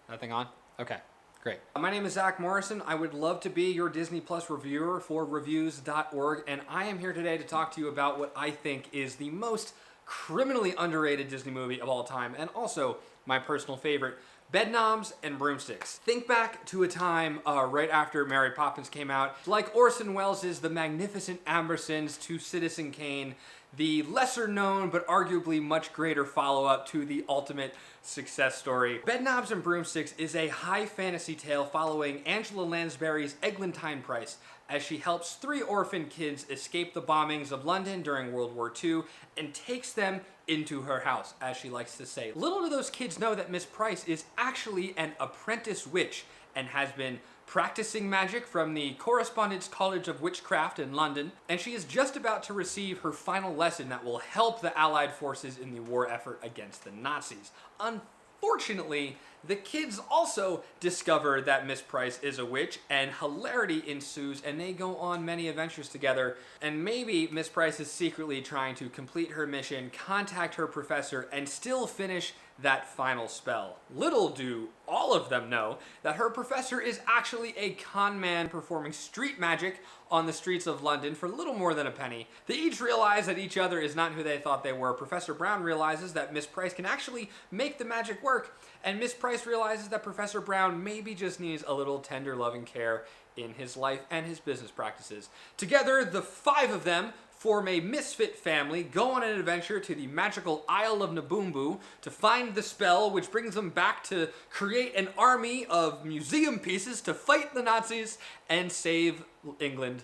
Nothing on? Okay, great. My name is Zack Morrison. I would love to be your Disney Plus reviewer for reviews.org, and I am here today to talk to you about what I think is the most criminally underrated Disney movie of all time, and also my personal favorite, Bedknobs and Broomsticks. Think back to a time right after Mary Poppins came out, like Orson Welles' The Magnificent Ambersons to Citizen Kane, the lesser known but arguably much greater follow-up to the ultimate success story. Bedknobs and Broomsticks is a high fantasy tale following Angela Lansbury's eglantine price as she helps 3 orphan kids escape the bombings of London during World War II and takes them into her house, as she likes to say. Little do those kids know that Miss Price is actually an apprentice witch and has been practicing magic from the Correspondence College of Witchcraft in London, and she is just about to receive her final lesson that will help the Allied forces in the war effort against the Nazis. Unfortunately, the kids also discover that Miss Price is a witch, and hilarity ensues, and they go on many adventures together. And maybe Miss Price is secretly trying to complete her mission, contact her professor, and still finish that final spell. Little do all of them know that her professor is actually a con man performing street magic on the streets of London for little more than a penny. They each realize that each other is not who they thought they were. Professor Brown realizes that Miss Price can actually make the magic work, and Miss Price realizes that Professor Brown maybe just needs a little tender loving care in his life and his business practices. Together, the 5 of them form a misfit family, go on an adventure to the magical Isle of Naboombu to find the spell, which brings them back to create an army of museum pieces to fight the Nazis and save England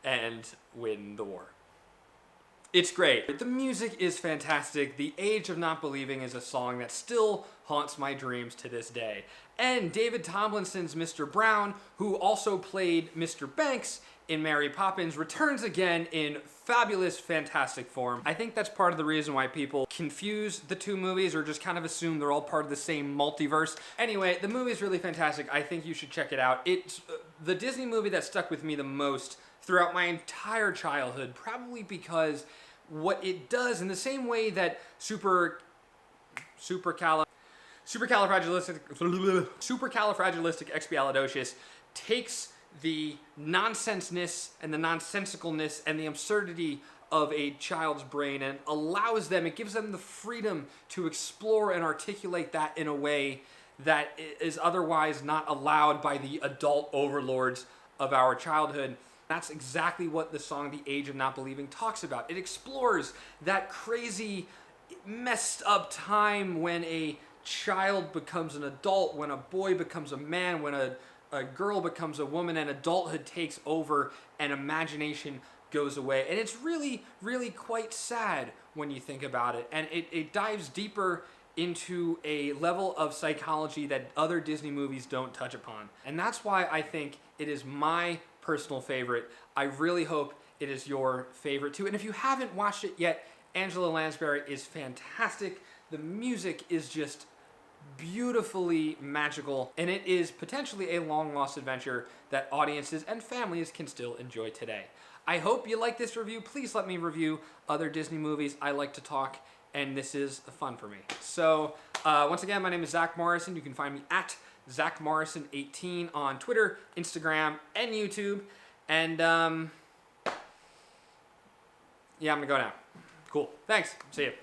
and win the war. It's great. The music is fantastic. The Age of Not Believing is a song that still haunts my dreams to this day. And David Tomlinson's Mr. Brown, who also played Mr. Banks in Mary Poppins, returns again in fabulous, fantastic form. I think that's part of the reason why people confuse the 2 movies or just kind of assume they're all part of the same multiverse. Anyway, the movie is really fantastic. I think you should check it out. It's the Disney movie that stuck with me the most throughout my entire childhood, probably because what it does, in the same way that supercalifragilisticexpialidocious takes the nonsenseness and the nonsensicalness and the absurdity of a child's brain and allows them, it gives them the freedom to explore and articulate that in a way that is otherwise not allowed by the adult overlords of our childhood. That's exactly what the song The Age of Not Believing talks about. It explores that crazy, messed up time when a child becomes an adult, when a boy becomes a man, when a girl becomes a woman, and adulthood takes over and imagination goes away. And it's really, really quite sad when you think about it. And it dives deeper into a level of psychology that other Disney movies don't touch upon. And that's why I think it is my personal favorite. I really hope it is your favorite too. And if you haven't watched it yet, Angela Lansbury is fantastic. The music is just beautifully magical, and it is potentially a long-lost adventure that audiences and families can still enjoy today. I hope you like this review. Please let me review other Disney movies. I like to talk, and this is fun for me. So, once again, my name is Zack Morrison. You can find me at ZackMorrison18 on Twitter, Instagram, and YouTube. And, yeah, I'm gonna go now. Cool. Thanks. See you.